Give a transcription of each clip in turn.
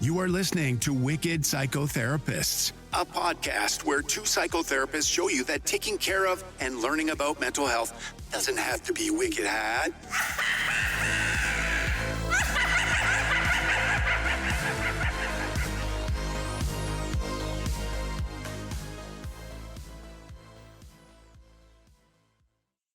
You are listening to Wicked Psychotherapists, a podcast where two psychotherapists show you that taking care of and learning about mental health doesn't have to be wicked hat.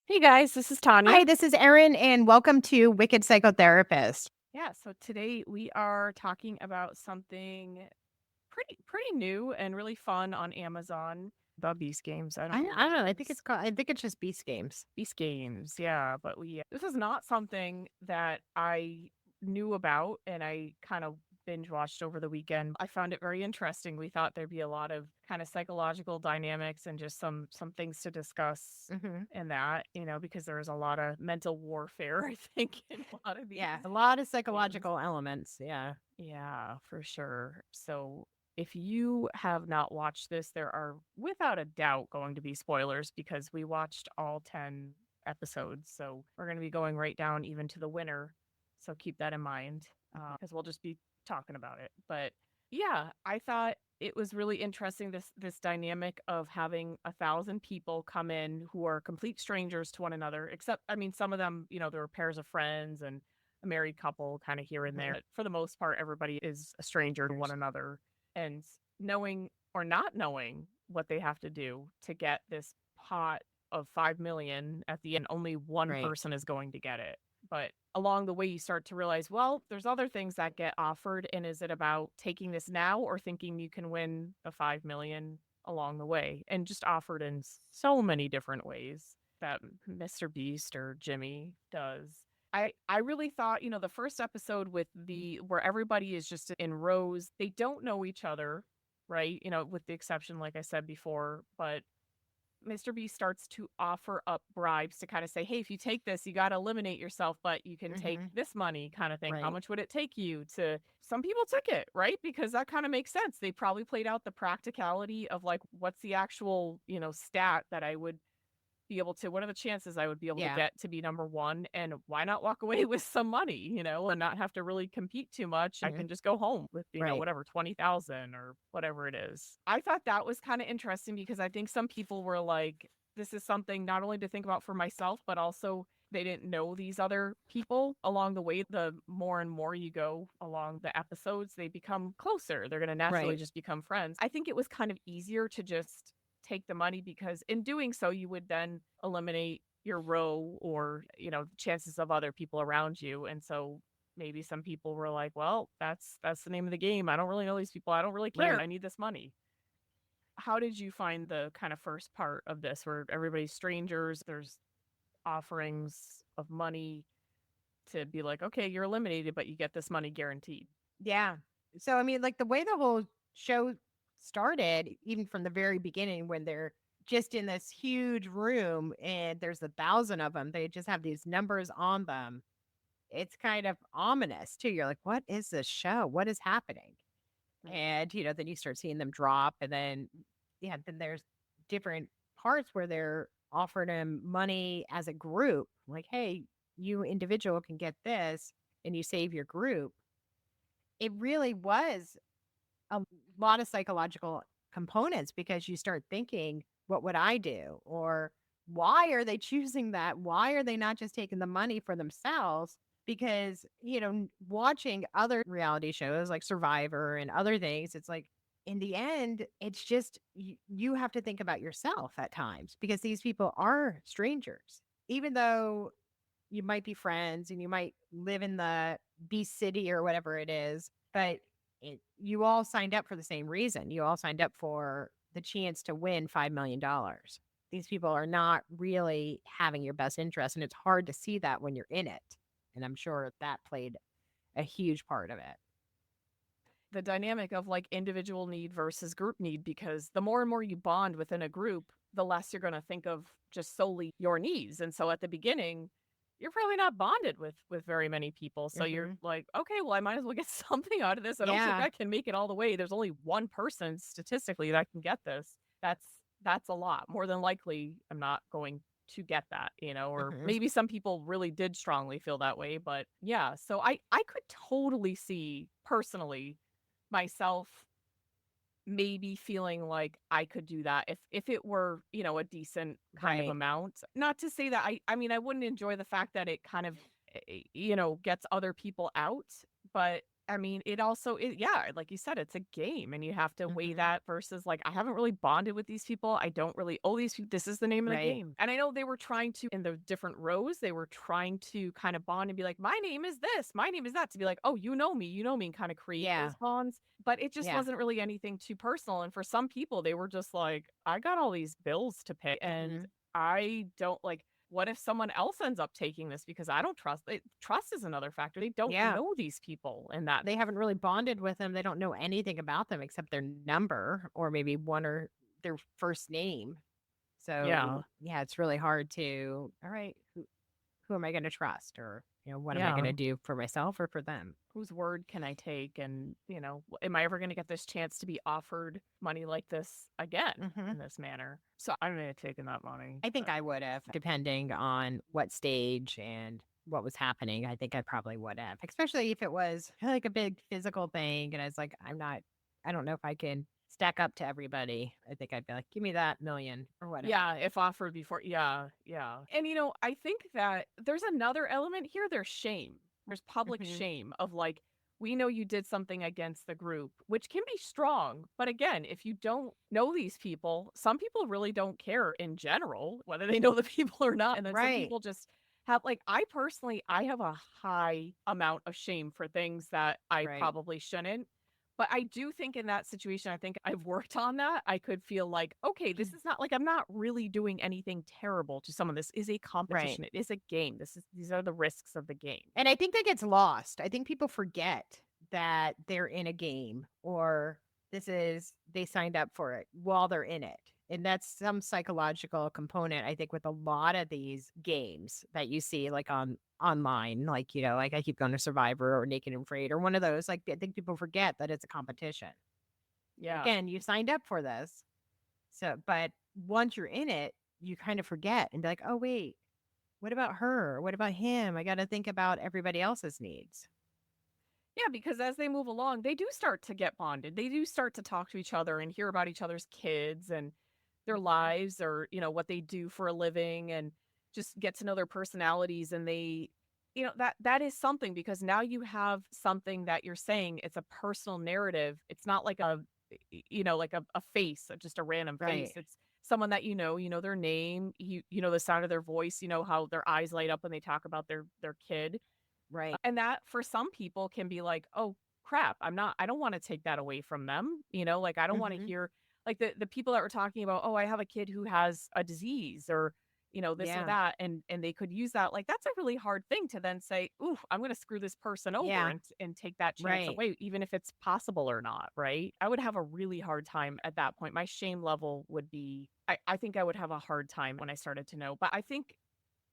Hey guys, this is Tanya. Hi, this is Erin, and welcome to Wicked Psychotherapists. Yeah, so today we are talking about something pretty new and really fun on Amazon. The Beast Games. I don't know. I think it's just Beast Games. Beast Games, yeah. But this is not something that I knew about and I kind of binge watched over the weekend. I found it very interesting. We thought there'd be a lot of kind of psychological dynamics and just some things to discuss in that, because there is a lot of mental warfare, I think, in a lot of these. Yeah, a lot of psychological elements. Yeah. Yeah, for sure. So if you have not watched this, there are without a doubt going to be spoilers because we watched all 10 episodes. So we're going to be going right down even to the winner. So keep that in mind because we'll just be talking about it. But yeah, I thought it was really interesting this dynamic of having 1,000 people come in who are complete strangers to one another, except some of them, there were pairs of friends and a married couple kind of here and there. But for the most part, everybody is a stranger to one another. And knowing or not knowing what they have to do to get this pot of 5 million at the end, only one person is going to get it. But along the way, you start to realize, well, there's other things that get offered. And is it about taking this now or thinking you can win the 5 million along the way? And just offered in so many different ways that Mr. Beast or Jimmy does. I really thought, the first episode where everybody is just in rows, they don't know each other, right? With the exception, like I said before, but Mr. B starts to offer up bribes to kind of say, hey, if you take this, you got to eliminate yourself, but you can take this money kind of thing. How much would it take you to? Some people took it, right? Because that kind of makes sense. They probably played out the practicality of like, what's the actual, stat that I would be able to, what are the chances I would be able to get to be number one, and why not walk away with some money, and not have to really compete too much. I can just go home with, whatever, 20,000 or whatever it is. I thought that was kind of interesting because I think some people were like, this is something not only to think about for myself, but also they didn't know these other people along the way. The more and more you go along the episodes, they become closer. They're going to naturally just become friends. I think it was kind of easier to just take the money because in doing so you would then eliminate your row or chances of other people around you. And so maybe some people were like, well, that's the name of the game. I don't really know these people. I don't really care. I need this money. How did you find the kind of first part of this where everybody's strangers, there's offerings of money to be like, okay, you're eliminated, but you get this money guaranteed? Yeah. So like the way the whole show started, even from the very beginning, when they're just in this huge room and there's 1,000 of them, they just have these numbers on them. It's kind of ominous too. You're like, what is this show? What is happening? And then you start seeing them drop, and then then there's different parts where they're offering them money as a group, like, hey, you individual can get this and you save your group. It really was a lot of psychological components because you start thinking, what would I do? Or why are they choosing that? Why are they not just taking the money for themselves? Because, watching other reality shows like Survivor and other things, it's like, in the end, it's just you have to think about yourself at times because these people are strangers. Even though you might be friends and you might live in the Beast City or whatever it is, but you all signed up for the same reason. You all signed up for the chance to win $5 million. These people are not really having your best interest, and it's hard to see that when you're in it. And I'm sure that played a huge part of it. The dynamic of like individual need versus group need, because the more and more you bond within a group, the less you're going to think of just solely your needs. And so at the beginning, you're probably not bonded with very many people. So you're like, okay, well, I might as well get something out of this. I don't think I can make it all the way. There's only one person statistically that can get this. That's a lot. More than likely, I'm not going to get that, or maybe some people really did strongly feel that way. But yeah, so I could totally see personally myself maybe feeling like I could do that if it were, a decent kind of Right. amount. Not to say that I mean, I wouldn't enjoy the fact that it kind of, gets other people out, but I mean, yeah, like you said, it's a game and you have to weigh Mhm. that versus like, I haven't really bonded with these people. I don't really owe these people. This is the name of the Right. game. And I know they were trying to, in the different rows, they were trying to kind of bond and be like, my name is this, my name is that, to be like, oh, you know me, and kind of create Yeah. those bonds. But it just Yeah. wasn't really anything too personal. And for some people, they were just like, I got all these bills to pay and Mhm. I don't like, what if someone else ends up taking this because I don't trust it? Trust is another factor. They don't Yeah. know these people and that. They haven't really bonded with them. They don't know anything about them except their number or maybe one or their first name. So, Yeah. yeah, it's really hard to, all right, who am I going to trust? Or, what am I going Yeah. to do for myself or for them? Whose word can I take? And, am I ever going to get this chance to be offered money like this again Hmm. in this manner? So I may have taken that money. I think But I would have, depending on what stage and what was happening. I think I probably would have, especially if it was like a big physical thing. And I was like, I don't know if I can stack up to everybody. I think I'd be like, give me that million or whatever. yeah, if offered before. Yeah. Yeah. And, I think that there's another element here. There's shame. There's public Hmm. shame of like, we know you did something against the group, which can be strong. But again, if you don't know these people, some people really don't care in general, whether they know the people or not. And then some Right. people just have like, I have a high amount of shame for things that I Right. probably shouldn't. But I do think in that situation, I think I've worked on that. I could feel like, okay, this is not like I'm not really doing anything terrible to someone. This is a Right. competition. It is a game. These are the risks of the game. And I think that gets lost. I think people forget that they're in a game or they signed up for it while they're in it. And that's some psychological component, I think, with a lot of these games that you see like online, like, like I keep going to Survivor or Naked and Afraid or one of those. Like I think people forget that it's a competition. Yeah. Again, you signed up for this. So, but once you're in it, you kind of forget and be like, oh, wait, what about her? What about him? I got to think about everybody else's needs. Yeah, because as they move along, they do start to get bonded. They do start to talk to each other and hear about each other's kids and their Mhm. lives or, what they do for a living and just get to know their personalities and that is something because now you have something that you're saying it's a personal narrative. It's not like like a face, just a random face. Right. It's someone that you know their name, you know the sound of their voice, you know how their eyes light up when they talk about their kid. Right. And that for some people can be like, "Oh, crap, I don't wanna take that away from them," like, I don't wanna Hmm. hear like, the people that were talking about, "Oh, I have a kid who has a disease," or, this or Yeah. that, and they could use that, like, that's a really hard thing to then say, "Ooh, I'm gonna screw this person over Yeah. and take that chance Right. away," even if it's possible or not, right? I would have a really hard time at that point. My shame level would be I think I would have a hard time when I started to know, but I think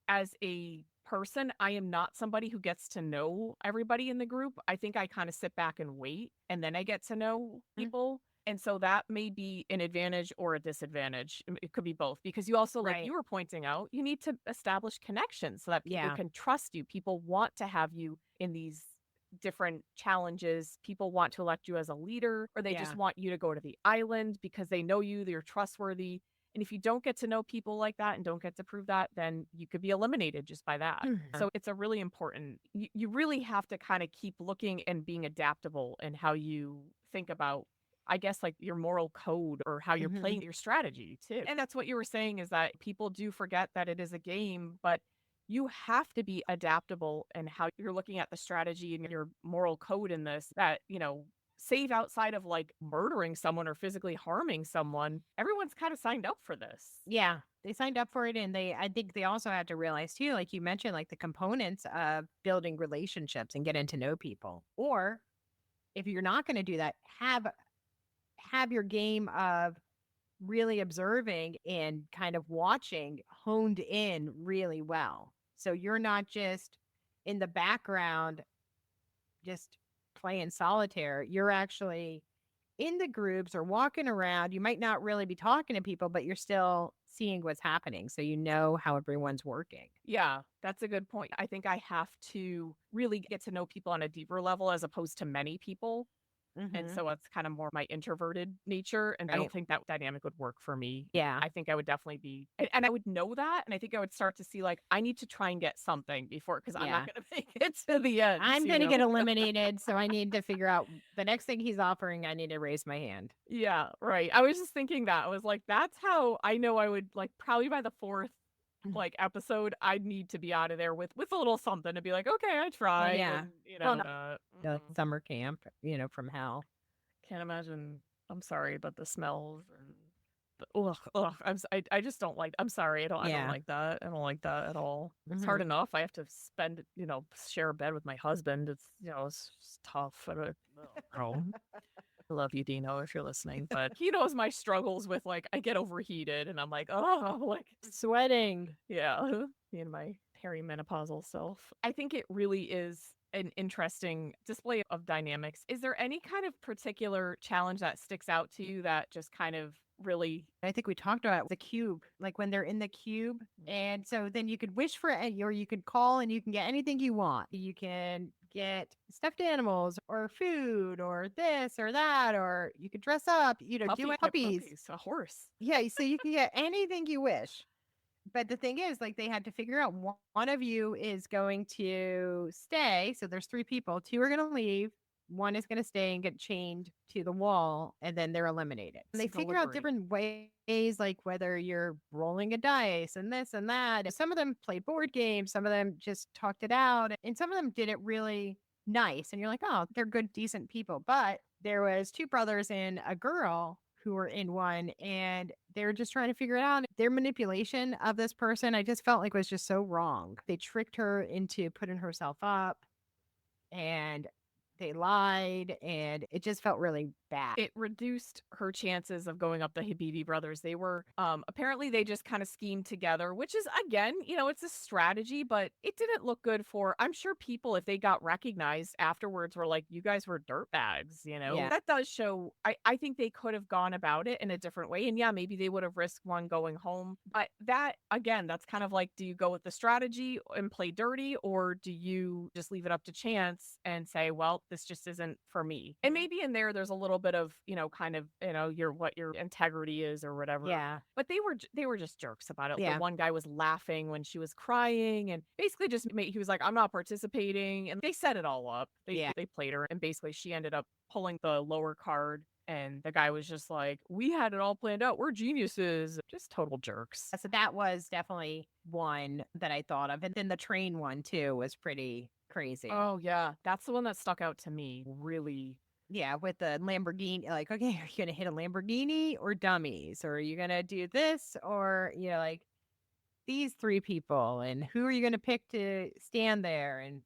as a person, I am not somebody who gets to know everybody in the group. I think I kind of sit back and wait and then I get to know Mm. people. And so that may be an advantage or a disadvantage. It could be both because you also, like you Right. were pointing out, you need to establish connections so that people Yeah. can trust you. People want to have you in these different challenges. People want to elect you as a leader or they just Yeah. want you to go to the island because they know you, they're trustworthy. And if you don't get to know people like that and don't get to prove that, then you could be eliminated just by that. Mhm. So it's a really important, you really have to kind of keep looking and being adaptable in how you think about, I guess, like your moral code or how you're Mhm. playing your strategy too. And that's what you were saying is that people do forget that it is a game, but you have to be adaptable in how you're looking at the strategy and your moral code in this that, save outside of like murdering someone or physically harming someone, everyone's kind of signed up for this. Yeah. They signed up for it and I think they also have to realize too, like you mentioned, like the components of building relationships and getting to know people. Or if you're not going to do that, have your game of really observing and kind of watching honed in really well. So you're not just in the background just playing solitaire. You're actually in the groups or walking around. You might not really be talking to people, but you're still seeing what's happening. So you know how everyone's working. Yeah, that's a good point. I think I have to really get to know people on a deeper level as opposed to many people And Mhm. so it's kind of more my introverted nature. And I Right. don't think that dynamic would work for me. Yeah. I think I would definitely be, and I would know that. And I think I would start to see like, I need to try and get something before, because I'm not Yeah. going to make it to the end, I'm you going to get know? eliminated, so I need to figure out the next thing he's offering. I need to raise my hand. Yeah, right. I was just thinking that. I was like, that's how I know I would like probably by the fourth like episode, I'd need to be out of there with a little something to be like, okay, I Well, tried, yeah. and Well, no, the mhm. summer camp, from hell. Can't imagine. I'm sorry, but the smells and ugh, I just don't like. I'm sorry, I don't Yeah. like that. I don't like that at all. It's hard Mhm. enough. I have to spend share a bed with my husband. It's it's tough. Oh. I love you, Dino, if you're listening, but he knows my struggles with like I get overheated and I'm like, oh, like Sweating. yeah, me and my perimenopausal self. I think it really is an interesting display of dynamics. Is there any kind of particular challenge that sticks out to you that just kind of really I think we talked about the cube, like when they're in the cube. And so then you could wish for, or you could call and you can get anything you want. You can get stuffed animals or food or this or that, or you could dress up, do puppy, puppies. puppies, a horse? Yeah. So you can get anything you wish. But the thing is, like, they had to figure out one of you is going to stay. So there's three people, two are going to leave. One is going to stay and get chained to the wall, and then they're eliminated. And they figure out Deliberate. different ways, like whether you're rolling a dice and this and that. Some of them played board games, some of them just talked it out, and some of them did it really nice. And you're like, oh, they're good, decent people. But there was two brothers and a girl who were in one, and they were just trying to figure it out. Their manipulation of this person, I just felt like was just so wrong. They tricked her into putting herself up, and they lied, and it just felt really bad. It reduced her chances of going up the Habibie brothers. They were apparently they just kind of schemed together, which is again, it's a strategy, but it didn't look good for I'm sure people if they got recognized afterwards were like, you guys were dirtbags. Yeah. That does show I think they could have gone about it in a different way. And yeah, maybe they would have risked one going home. But that again, that's kind of like, do you go with the strategy and play dirty, or do you just leave it up to chance and say, well, this just isn't for me? And maybe in there's a little bit of kind of what your integrity is or whatever. Yeah. But they were just jerks about it. Yeah. The one guy was laughing when she was crying and basically just he was like, I'm not participating, and they set it all up. They played her, and basically she ended up pulling the lower card, and the guy was just like, we had it all planned out, we're geniuses. Just total jerks. So that was definitely one that I thought of. And then the train one too was pretty crazy. Oh yeah, that's the one that stuck out to me really. Yeah, with the Lamborghini, like, okay, are you going to hit a Lamborghini or dummies? Or are you going to do this? Or, like these three people, and who are you going to pick to stand there? And,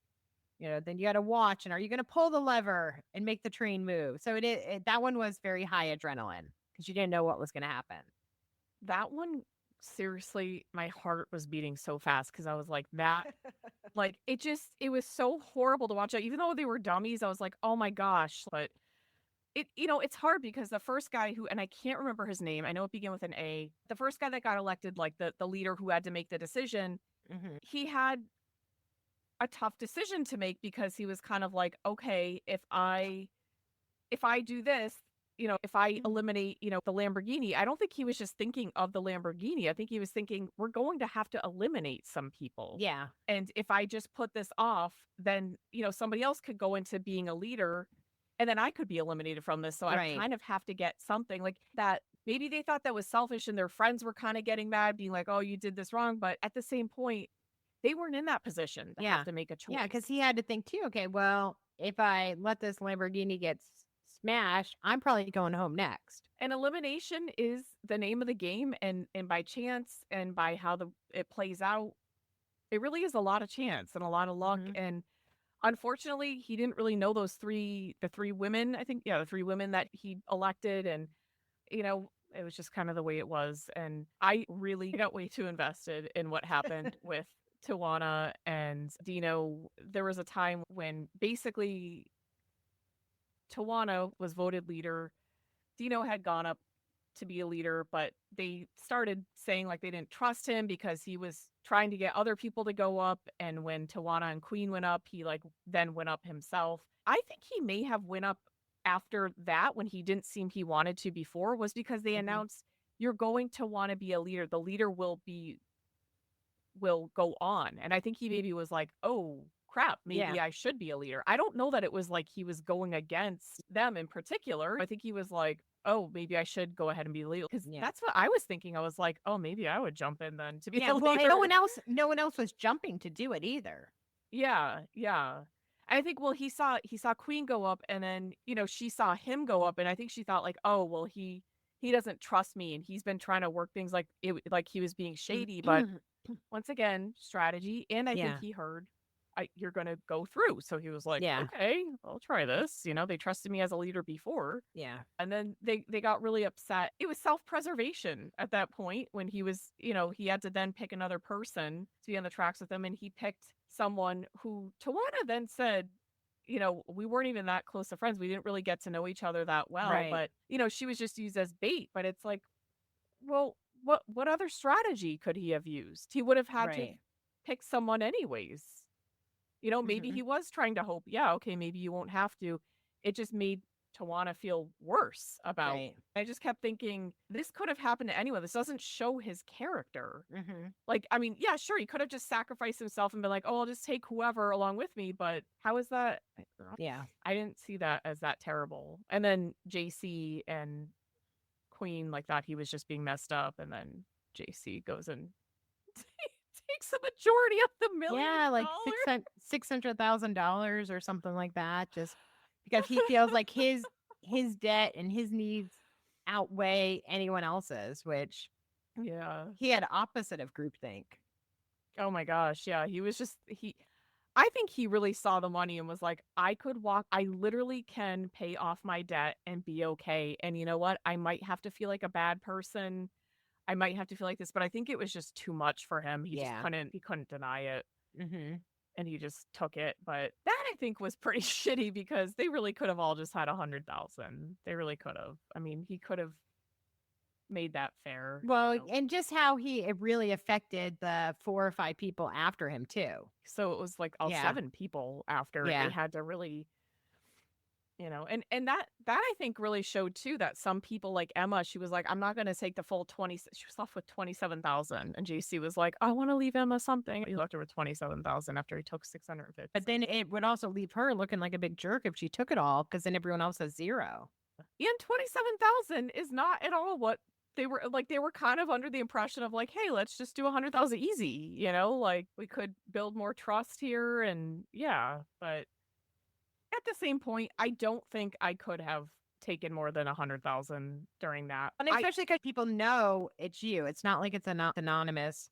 then you got to watch, and are you going to pull the lever and make the train move? So that one was very high adrenaline because you didn't know what was going to happen. That one, seriously, my heart was beating so fast because I was like, that, like, it was so horrible to watch. Even though they were dummies, I was like, oh my gosh. But it's hard because the first guy and I can't remember his name, I know it began with an A. The first guy that got elected, like the leader who had to make the decision, he had a tough decision to make because he was kind of like, okay, if I do this, if I eliminate, the Lamborghini, I don't think he was just thinking of the Lamborghini. I think he was thinking, we're going to have to eliminate some people. Yeah. And if I just put this off, then, somebody else could go into being a leader and then I could be eliminated from this. So I kind of have to get something like that. Maybe they thought that was selfish and their friends were kind of getting mad, being like, oh, you did this wrong. But at the same point, they weren't in that position to have to make a choice. Yeah, because he had to think too, okay, well, if I let this Lamborghini get smashed, I'm probably going home next. And elimination is the name of the game, and by chance and by how it plays out, it really is a lot of chance and a lot of luck. And unfortunately, he didn't really know the three women, I think, the three women that he elected, and it was just kind of the way it was. And I really got way too invested in what happened with Tawana and Dino. There was a time when basically Tawana was voted leader. Dino had gone up to be a leader, but they started saying like they didn't trust him because he was trying to get other people to go up. And when Tawana and Queen went up, he then went up himself. I think he may have went up after that, when he didn't seem he wanted to before, was because they announced you're going to want to be a leader. The leader will go on. And I think he maybe was like, oh crap, maybe Yeah. I should be a leader. I don't know that it was like he was going against them in particular. I think he was like, oh, maybe I should go ahead and be a leader. Because Yeah. that's what I was thinking. I was like, oh, maybe I would jump in then to be Yeah. a Well, leader. no one else was jumping to do it either. Yeah, yeah. I think well he saw Queen go up and then, she saw him go up and I think she thought like, "Oh, well he doesn't trust me and he's been trying to work things like he was being shady." But once again, strategy and I think Yeah. he heard you're going to go through. So he was like, Yeah. "Okay, I'll try this." They trusted me as a leader before. Yeah. And then they got really upset. It was self-preservation at that point when he was, he had to then pick another person to be on the tracks with him. And he picked someone who Tawana then said, we weren't even that close to friends. We didn't really get to know each other that well. Right. But, she was just used as bait. But it's like, well, what other strategy could he have used? He would have had to Right. pick someone anyways. Maybe he was trying to hope, yeah, okay, maybe you won't have to. It just made Tawana feel worse about. Right. I just kept thinking, this could have happened to anyone. This doesn't show his character. Mm-hmm. Like, I mean, yeah, sure, he could have just sacrificed himself and been like, oh, I'll just take whoever along with me. But how is that? Yeah. I didn't see that as that terrible. And then JC and Queen like thought he was just being messed up. And then JC goes and takes the majority of the $1 Yeah, like million. $600,000 or something like that, just because he feels like his debt and his needs outweigh anyone else's, which Yeah. he had opposite of groupthink. Oh my gosh. Yeah. He was just, I think he really saw the money and was like, I literally can pay off my debt and be okay. And you know what? I might have to feel like a bad person. I might have to feel like this, but I think it was just too much for him. He just couldn't deny it. Mm-hmm. And he just took it. But that I think was pretty shitty because they really could have all just had 100,000. They really could have. I mean, he could have made that fair. Well, and just how it really affected the 4 or 5 people after him too. So it was like all 7 people after they had to really, and that I think really showed too that some people like Emma, she was like, I'm not going to take the full 20. She was left with 27,000, and JC was like, I want to leave Emma something. He left her with 27,000 after he took 650. But then it would also leave her looking like a big jerk if she took it all, because then everyone else has 0. And 27,000 is not at all what they were like. They were kind of under the impression of like, hey, let's just do 100,000 easy, like we could build more trust here. And but at the same point, I don't think I could have taken more than 100,000 during that. And especially because people know it's you. It's not like it's an anonymous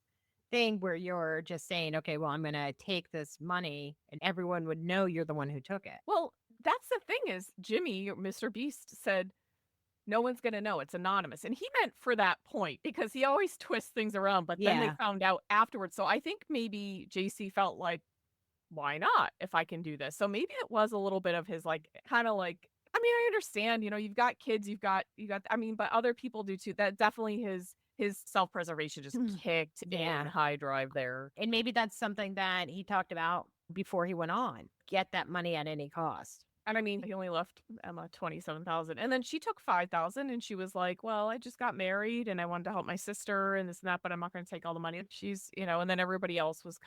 thing where you're just saying, okay, well, I'm going to take this money and everyone would know you're the one who took it. Well, that's the thing is Jimmy, Mr. Beast, said, no one's going to know. It's anonymous. And he meant for that point because he always twists things around. But then they found out afterwards. So I think maybe JC felt like, why not if I can do this? So maybe it was a little bit of his like, kind of like, I mean, I understand, you've got kids, you've got, I mean, but other people do too. That definitely his self-preservation just kicked in high drive there. And maybe that's something that he talked about before he went on. Get that money at any cost. And I mean, he only left Emma 27,000, and then she took 5,000, and she was like, "Well, I just got married, and I wanted to help my sister, and this and that, but I'm not going to take all the money." She's, and then everybody else was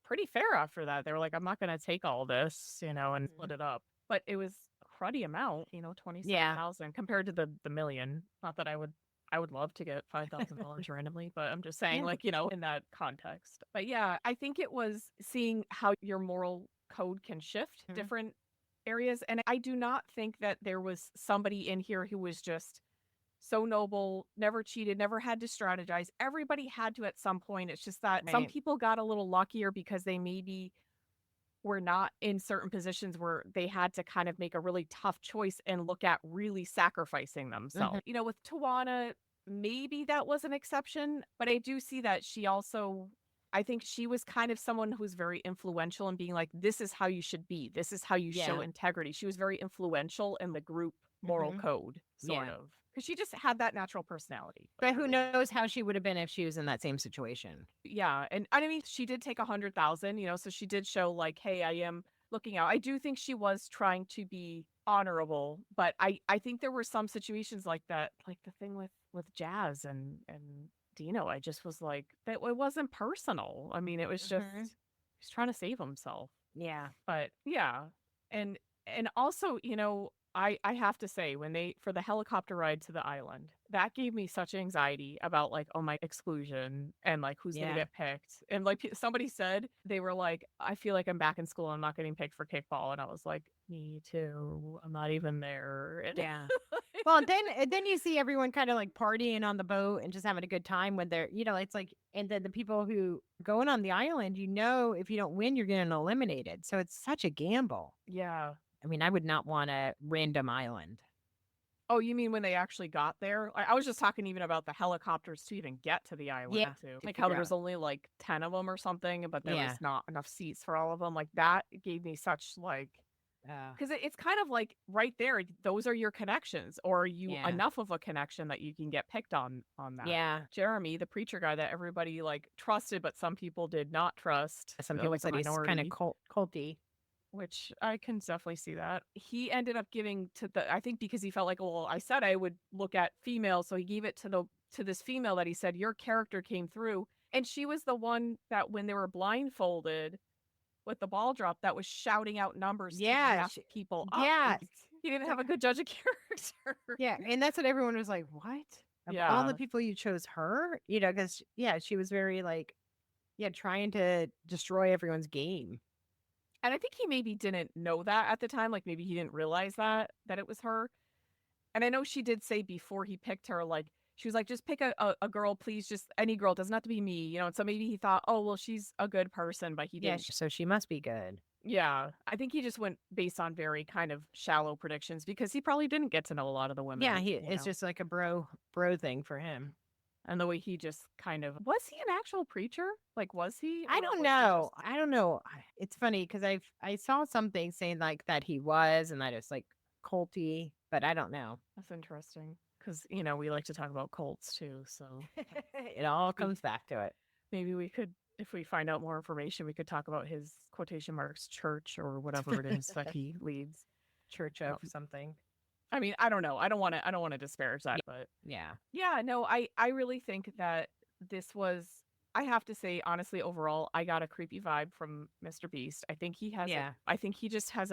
pretty fair after that. They were like, "I'm not going to take all this, and split it up." But it was a cruddy amount, 27,000 compared to the million. Not that I would love to get $5,000 randomly, but I'm just saying, like, in that context. But yeah, I think it was seeing how your moral code can shift different areas. And I do not think that there was somebody in here who was just so noble, never cheated, never had to strategize. Everybody had to at some point. It's just that some people got a little luckier because they maybe were not in certain positions where they had to kind of make a really tough choice and look at really sacrificing themselves. With Tawana, maybe that was an exception, but I do see that she also, I think she was kind of someone who's very influential in being like, this is how you should be. This is how you show integrity. She was very influential in the group moral code, sort of. Because she just had that natural personality. But who knows how she would have been if she was in that same situation. Yeah. And I mean, she did take 100,000, so she did show like, hey, I am looking out. I do think she was trying to be honorable, but I think there were some situations like that, like the thing with Jazz and Dino. I just was like, that it wasn't personal. I mean, it was just Mhm. he's trying to save himself. Yeah. But yeah, and also, I have to say, when they for the helicopter ride to the island, that gave me such anxiety about like, oh, my exclusion and like who's gonna Yeah. get picked. And like somebody said, they were like, I feel like I'm back in school. I'm not getting picked for kickball, and I was like, me too. I'm not even there. And Yeah. Well, then you see everyone kind of like partying on the boat and just having a good time when they're, it's like, and then the people who going on the island, if you don't win, you're getting eliminated. So it's such a gamble. yeah. I mean, I would not want a random island. Oh, you mean when they actually got there? I was just talking even about the helicopters to even get to the island Yeah. too. To Like how figure there was out. only like 10 of them or something, but there Yeah. was not enough seats for all of them. Like that gave me such like, because it's kind of like right there, those are your connections, or are you Yeah. enough of a connection that you can get picked on that. Yeah. Jeremy, the preacher guy that everybody like trusted, but some people did not trust. Some people like the said he's kind of minority. culty. Which I can definitely see that. He ended up giving to I think because he felt like, well, I said I would look at females, so he gave it to this female that he said, your character came through. And she was the one that when they were blindfolded with the ball drop, that was shouting out numbers to Yeah. mess people up. Yeah. And he didn't have a good judge of character. Yeah. And that's what everyone was like, what? Of all Yeah. the people you chose her? Because, she was very like, trying to destroy everyone's game. And I think he maybe didn't know that at the time. Like maybe he didn't realize that it was her. And I know she did say before he picked her, like, she was like, just pick a girl, please, just any girl. It doesn't have to be me, And so maybe he thought, oh, well, she's a good person, but he Yeah. didn't. So she must be good. Yeah. I think he just went based on very kind of shallow predictions because he probably didn't get to know a lot of the women. Yeah. It's just like a bro thing for him. And the way he just kind of, was he an actual preacher? Like, was he? I don't know. I don't know. It's funny because I saw something saying like that he was and that it's like culty, but I don't know. That's interesting because, we like to talk about cults too. So It all comes back to it. maybe we could, if we find out more information, we could talk about his quotation marks church or whatever it is that he leads. Church of something. I mean, I don't know. I don't want to disparage that, but yeah, no, I really think that this was, I have to say, honestly, overall, I got a creepy vibe from Mr. Beast. I think he has, I think he just has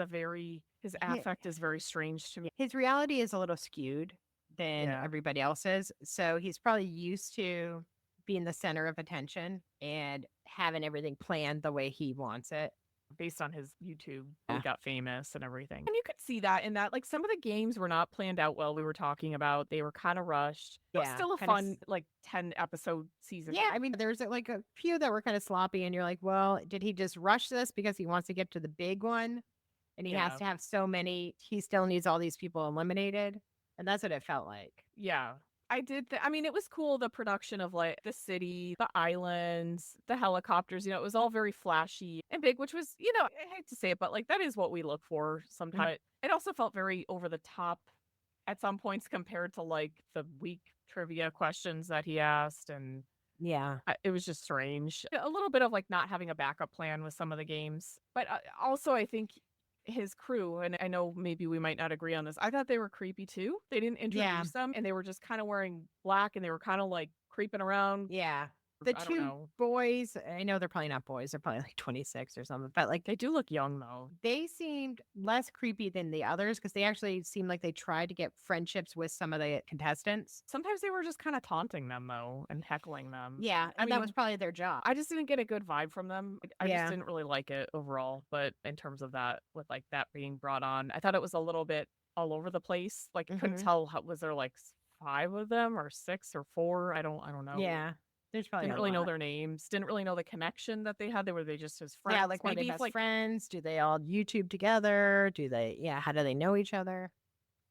his affect is very strange to me. His reality is a little skewed than everybody else's. So he's probably used to being the center of attention and having everything planned the way he wants it. Based on his YouTube, he got famous and everything. And you could see that in that, like, some of the games were not planned out well. We were talking about, they were kind of rushed. It was still a fun, like, 10 episode season. Yeah, I mean, there's like a few that were kind of sloppy, and you're like, well, did he just rush this because he wants to get to the big one? And he has to have so many, he still needs all these people eliminated. And that's what it felt like. Yeah. I did. I mean, it was cool, the production of like the city, the islands, the helicopters, it was all very flashy and big, which was, I hate to say it, but like that is what we look for sometimes. It also felt very over the top at some points compared to like the weak trivia questions that he asked. And it was just strange. A little bit of like not having a backup plan with some of the games. But also, I think his crew, and I know maybe we might not agree on this, I thought they were creepy too. They didn't introduce them, and they were just kind of wearing black, and they were kind of like creeping around. Yeah. The two boys, I know they're probably not boys, they're probably like 26 or something, but like they do look young though. They seemed less creepy than the others because they actually seemed like they tried to get friendships with some of the contestants. Sometimes they were just kind of taunting them though and heckling them. Yeah, and that was probably their job. I just didn't get a good vibe from them. I just didn't really like it overall. But in terms of that, with like that being brought on, I thought it was a little bit all over the place. Like I couldn't tell, was there like 5 of them or 6 or 4? I don't know. Yeah. There's probably didn't really know their names. Didn't really know the connection that they had. Were they just as friends? Yeah, like maybe best friends? Do they all YouTube together? Do they? Yeah, how do they know each other?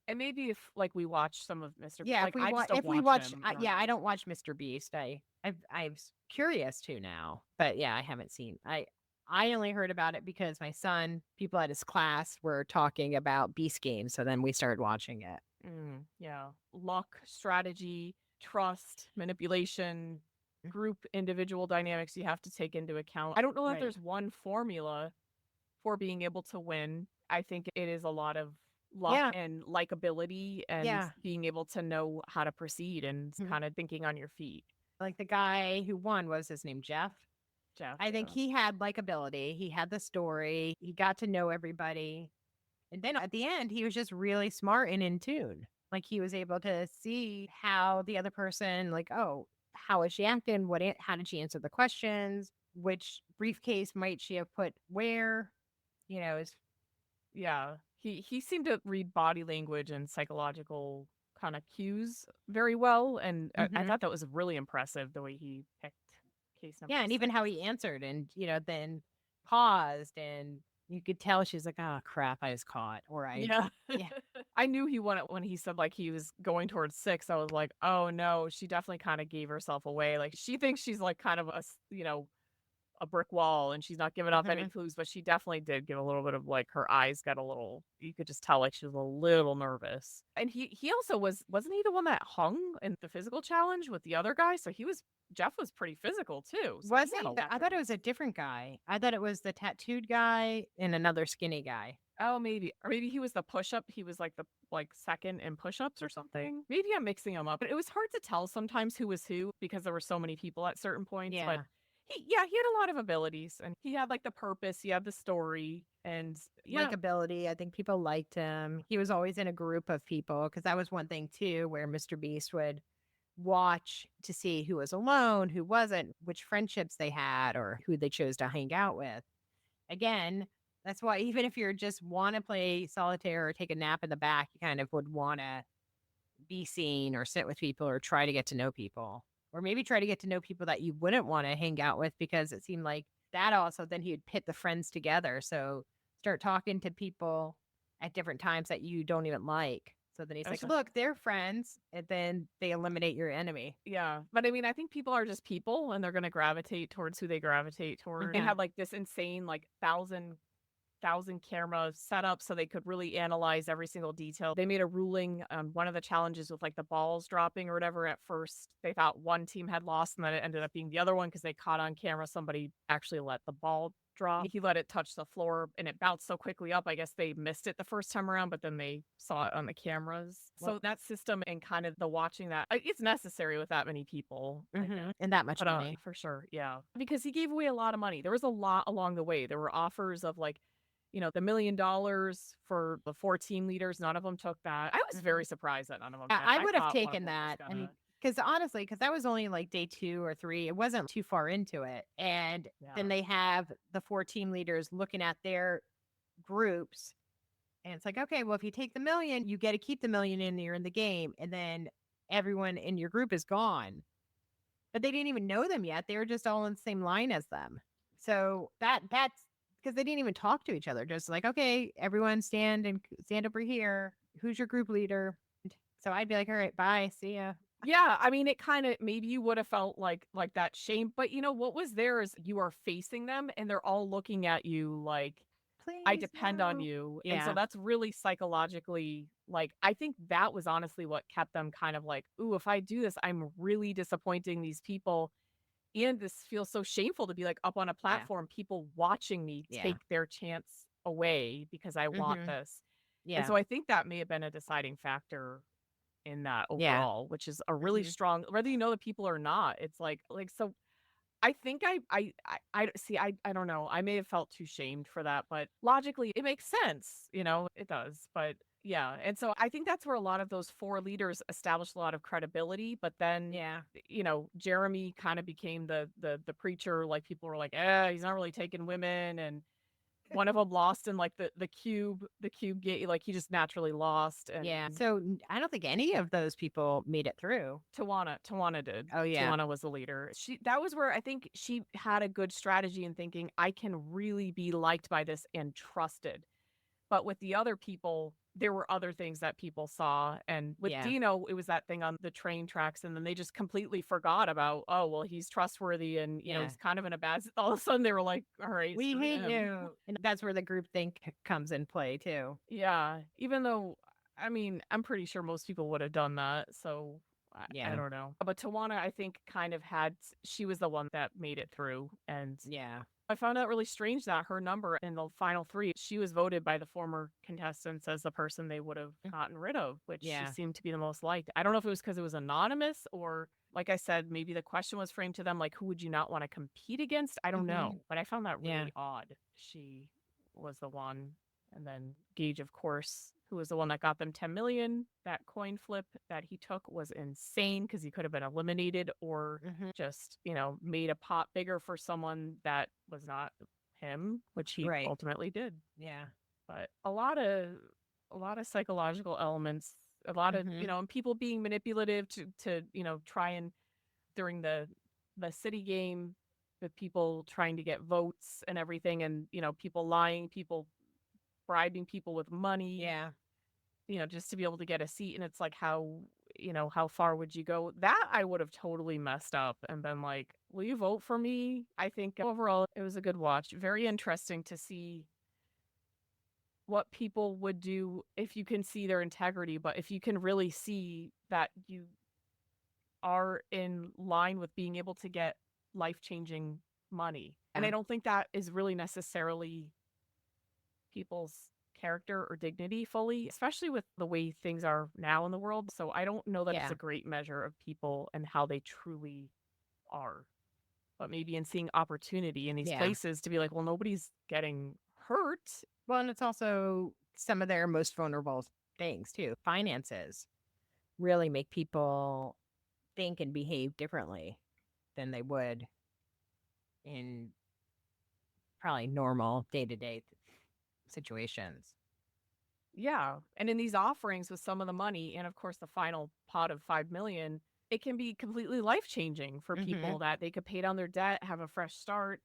And maybe if like we watch some of Mr. Yeah, like, if we watch, I don't watch Mr. Beast. I'm curious to now, but yeah, I haven't seen. I only heard about it because my son, people at his class were talking about Beast games, so then we started watching it. Yeah, luck, strategy, trust, manipulation, group individual dynamics you have to take into account. I don't know that there's one formula for being able to win. I think it is a lot of luck Yeah. and likability and Yeah. being able to know how to proceed and Mhm. kind of thinking on your feet. Like the guy who won, was his name Jeff? Jeff, I think yeah. he had likability. He had the story. He got to know everybody. And then at the end, he was just really smart and in tune. Like he was able to see how the other person, like, oh, how is she acting? How did she answer the questions? Which briefcase might she have put where? Is Yeah. He seemed to read body language and psychological kind of cues very well. And I Mhm. thought that was really impressive the way he picked case number Yeah, and even 6. how he answered and, then paused and you could tell she's like, oh crap, I was caught. Or Yeah. yeah. I knew he won it when he said like he was going towards 6. I was like, oh no, she definitely kind of gave herself away. Like she thinks she's like kind of a brick wall and she's not giving off any Mhm. clues, but she definitely did give a little bit of like her eyes got a little, you could just tell like she was a little nervous. And he also wasn't he the one that hung in the physical challenge with the other guy? So Jeff was pretty physical too. So he Was had he? a lot I to thought it was a different guy. I thought it was the tattooed guy and another skinny guy. Oh, maybe. Or maybe he was the push-up. He was like the second in push-ups or something. Maybe I'm mixing them up. But it was hard to tell sometimes who was who because there were so many people at certain points. But Yeah. he had a lot of abilities and he had like the purpose, he had the story, and yeah, Likability. I think people liked him. He was always in a group of people because that was one thing too, where Mr. Beast would watch to see who was alone, who wasn't, which friendships they had, or who they chose to hang out with. Again, that's why even if you're just want to play solitaire or take a nap in the back, you kind of would want to be seen or sit with people or try to get to know people. Or maybe try to get to know people that you wouldn't want to hang out with because it seemed like that also then he'd pit the friends together. So start talking to people at different times that you don't even like. So then he's like, okay. look, they're friends. And then they eliminate your enemy. Yeah. But I mean, I think people are just people and they're going to gravitate towards who they gravitate toward. They Mhm. had like this insane, like thousand camera setup so they could really analyze every single detail. They made a ruling on one of the challenges with like the balls dropping or whatever. At first, they thought one team had lost, and then it ended up being the other one because they caught on camera somebody actually let the ball drop. He let it touch the floor and it bounced so quickly up. I guess they missed it the first time around, but then they saw it on the cameras. So that system and kind of the watching that, it's necessary with that many people. And that much But money. for sure, yeah. Because he gave away a lot of money. There was a lot along the way. There were offers of like the $1 million for the 4 team leaders. None of them took that. I was very surprised that none of them Yeah, did. I would have thought one of taken them was that. I gonna. mean, because honestly, because that was only like day 2 or 3, it wasn't too far into it. And then Yeah. they have the 4 team leaders looking at their groups. And it's like, okay, well, if you take the million, you get to keep the million in there in the game. And then everyone in your group is gone. But they didn't even know them yet. They were just all in the same line as them. So that's because they didn't even talk to each other. Just like, okay, everyone stand over here. Who's your group leader? So I'd be like, all right, bye, see ya. Yeah, I mean, it kind of maybe you would have felt like that shame, but what was there is you are facing them and they're all looking at you like I Please, depend on no. you. And so Yeah. that's really psychologically like I think that was honestly what kept them kind of like, ooh, if I do this, I'm really disappointing these people. And this feels so shameful to be like up on a Yeah. platform, people watching me Yeah. take their chance away because I want Mhm. this. And Yeah. so I think that may have been a deciding factor in that Yeah. overall, which is a really Mhm. strong, whether you know the people or not. It's like so. I think I see. I don't know. I may have felt too shamed for that, but logically it makes sense. It does. But yeah, and so I think that's where a lot of those 4 leaders established a lot of credibility. But then Yeah. Jeremy kind of became the preacher. Like people were like, he's not really taking women, and one of them lost in like the cube gate. Like he just naturally lost, and Yeah. So I don't think any of those people made it through. Tawana did. Oh yeah. Tawana was the leader. That was where I think she had a good strategy in thinking I can really be liked by this and trusted. But with the other people, there were other things that people saw. And with Yeah. Dino, it was that thing on the train tracks. And then they just completely forgot about, oh, well, he's trustworthy and, Yeah. he's kind of in a bad. All of a sudden, they were like, all right, We screw hate him. you. And that's where the group think comes in play too. Yeah. Even though, I mean, I'm pretty sure most people would have done that. So I don't know. But Tawana, I think, kind of she was the one that made it through. And Yeah. I found out really strange that her number in the final 3, she was voted by the former contestants as the person they would have gotten rid of, which she seemed to be the most liked. I don't know if it was because it was anonymous or, like I said, maybe the question was framed to them like, who would you not want to compete against? I don't know. But I found that really odd. She was the one. And then Gage, of course, who was the one that got them 10 million. That coin flip that he took was insane because he could have been eliminated or just, made a pot bigger for someone that was not him, which he ultimately did. Yeah. But a lot of psychological elements, a lot of, and people being manipulative to try and during the city game with people trying to get votes and everything, and people lying, people bribing people with money, just to be able to get a seat. And it's like, how far would you go? That I would have totally messed up and been like, will you vote for me? I think overall it was a good watch. Very interesting to see what people would do if you can see their integrity, but if you can really see that you are in line with being able to get life-changing money. And I don't think that is really necessarily people's character or dignity fully, especially with the way things are now in the world. So I don't know that it's a great measure of people and how they truly are. But maybe in seeing opportunity in these places to be like, well, nobody's getting hurt. Well, and it's also some of their most vulnerable things too. Finances really make people think and behave differently than they would in probably normal day-to-day situations. Yeah. And in these offerings with some of the money and of course the final pot of 5 million, it can be completely life-changing for people that they could pay down their debt, have a fresh start,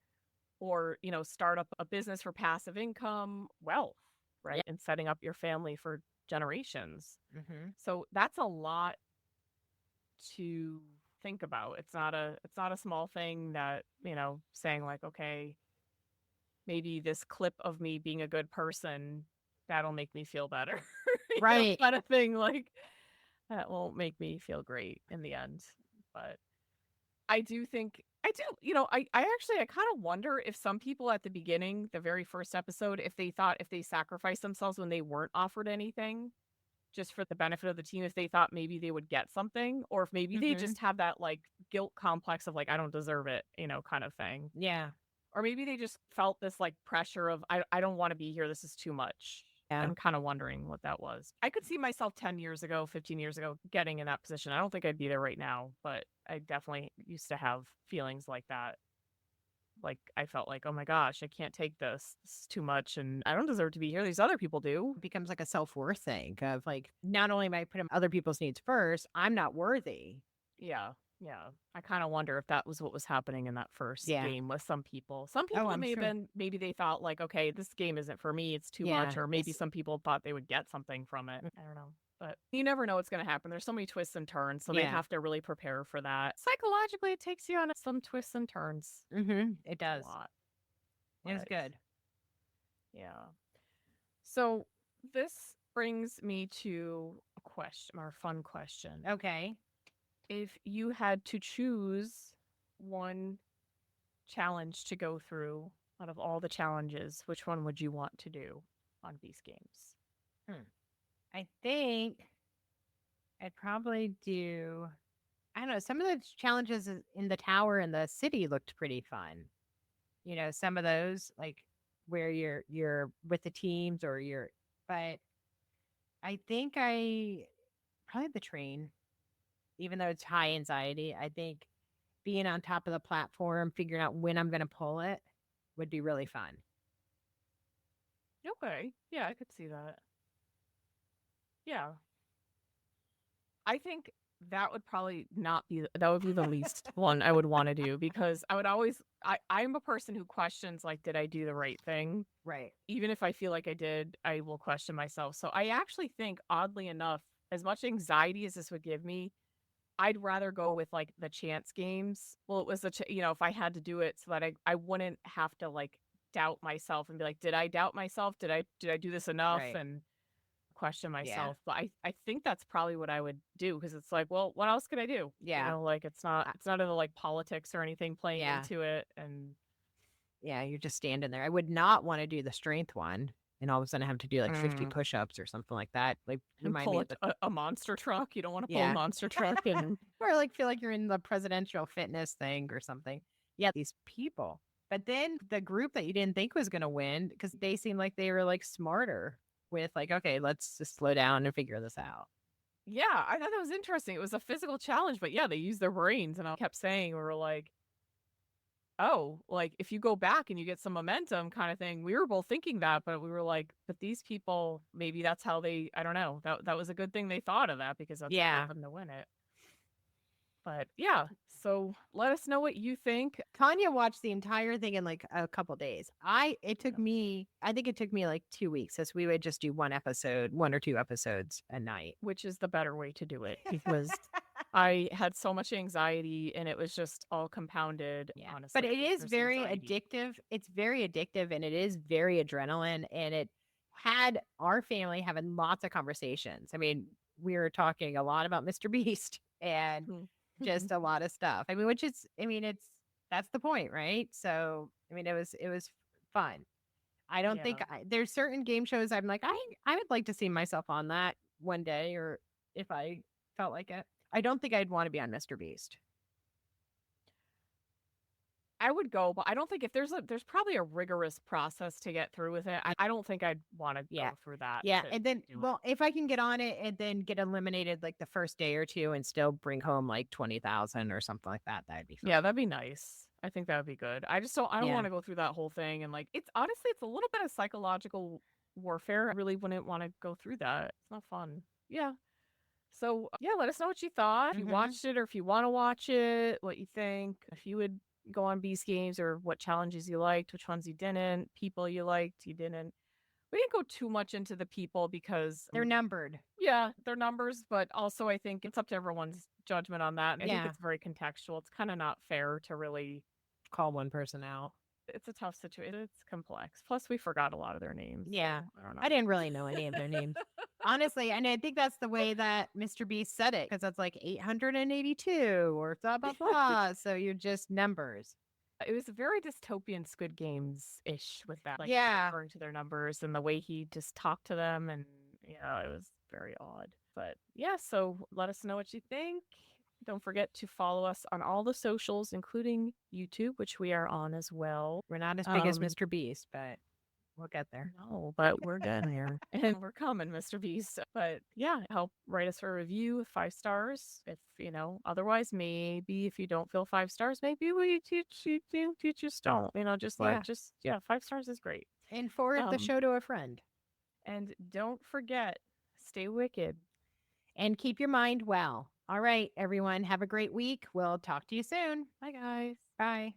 or, start up a business for passive income, wealth, right? And setting up your family for generations. So that's a lot to think about. It's not a small thing that, saying like, okay, maybe this clip of me being a good person, that'll make me feel better. Right. Kind of thing. Like, that won't make me feel great in the end. But I do think, I kind of wonder if some people at the beginning, the very first episode, if they thought if they sacrificed themselves when they weren't offered anything, just for the benefit of the team, if they thought maybe they would get something, or if maybe they just have that like guilt complex of like, I don't deserve it, kind of thing. Yeah. Or maybe they just felt this like pressure of, I don't want to be here. This is too much. Yeah. I'm kind of wondering what that was. I could see myself 10 years ago, 15 years ago, getting in that position. I don't think I'd be there right now, but I definitely used to have feelings like that. Like I felt like, oh my gosh, I can't take this. This is too much and I don't deserve to be here. These other people do. It becomes like a self-worth thing of like, not only am I putting other people's needs first, I'm not worthy. Yeah. Yeah. I kind of wonder if that was what was happening in that first game with some people. Some people it may have been, maybe they thought like, okay, this game isn't for me. It's too much. Or maybe some people thought they would get something from it. I don't know. But you never know what's going to happen. There's so many twists and turns. So they have to really prepare for that. Psychologically, it takes you on some twists and turns. It does. A lot. It was good. Yeah. So this brings me to a question, our fun question. Okay. If you had to choose one challenge to go through out of all the challenges, which one would you want to do on these games? I think I'd probably do, I don't know, some of the challenges in the tower and the city looked pretty fun. Some of those, like where you're with the teams but I think probably the train, even though it's high anxiety. I think being on top of the platform, figuring out when I'm going to pull it would be really fun. Okay. Yeah, I could see that. Yeah. I think that would probably that would be the least one I would want to do because I would always, I'm a person who questions, like, did I do the right thing? Right. Even if I feel like I did, I will question myself. So I actually think, oddly enough, as much anxiety as this would give me, I'd rather go with like the chance games. Well, it was if I had to do it so that I wouldn't have to like doubt myself and be like, did I doubt myself? Did I do this enough? Right. And question myself, but I think that's probably what I would do, because it's like, well, what else could I do? Yeah. You know, like it's not of the like politics or anything playing Yeah. into it. And Yeah, you're just standing there. I would not want to do the strength one and all of a sudden have to do like 50 push-ups or something like that. Like remind me pull of the a monster truck. You don't want to pull Yeah. a monster truck and or like feel like you're in the presidential fitness thing or something. Yeah, these people. But then the group that you didn't think was going to win, because they seemed like they were like smarter with like, okay, let's just slow down and figure this out. yeah, I thought that was interesting. It was a physical challenge, but yeah, they used their brains, and I kept saying, we were like, oh, like if you go back and you get some momentum kind of thing. We were both thinking that, but we were like, but these people, maybe that's how they, I don't know. That was a good thing they thought of that, because that's what Yeah. allowed them to win it. But yeah, so let us know what you think. Tanya watched the entire thing in like a couple days. I think it took me like 2 weeks, as we would just do one or two episodes a night. Which is the better way to do it, because I had so much anxiety and it was just all compounded, honestly. But it is There's very anxiety. addictive. It's very addictive, and it is very adrenaline, and it had our family having lots of conversations. I mean, we were talking a lot about Mr. Beast and just a lot of stuff. I mean, that's the point, right? So, I mean, it was fun. I don't think there's certain game shows I'm like, I would like to see myself on that one day, or if I felt like it. I don't think I'd want to be on Mr. Beast. I would go, but I don't think, if there's probably a rigorous process to get through with it. I don't think I'd want to go through that. Yeah. And then, if I can get on it and then get eliminated like the first day or two and still bring home like 20,000 or something like that, that'd be fun. Yeah, that'd be nice. I think that would be good. I don't want to go through that whole thing. And like, it's honestly, it's a little bit of psychological warfare. I really wouldn't want to go through that. It's not fun. Yeah. So yeah, let us know what you thought. If you watched it, or if you want to watch it, what you think. If you would go on Beast Games, or what challenges you liked, which ones you didn't, people you liked, you didn't. We didn't go too much into the people because they're numbered. Yeah, they're numbers, but also I think it's up to everyone's judgment on that. I think it's very contextual. It's kind of not fair to really call one person out. It's a tough situation. It's complex. Plus, we forgot a lot of their names. Yeah. So I don't know. I didn't really know any of their names. Honestly, and I think that's the way that Mr. Beast said it, because that's like 882 or blah, blah, blah. So you're just numbers. It was very dystopian Squid Games-ish with that. Like, Yeah. referring to their numbers and the way he just talked to them. And, yeah, it was very odd. But, yeah, so let us know what you think. Don't forget to follow us on all the socials, including YouTube, which we are on as well. We're not as big as Mr. Beast, but we'll get there. No, but we're getting there. And we're coming, Mr. Beast. But yeah, help write us a review with 5 stars. If, otherwise, maybe if you don't feel 5 stars, maybe we teach you just don't. 5 stars is great. And forward the show to a friend. And don't forget, stay wicked. And keep your mind well. All right, everyone. Have a great week. We'll talk to you soon. Bye, guys. Bye.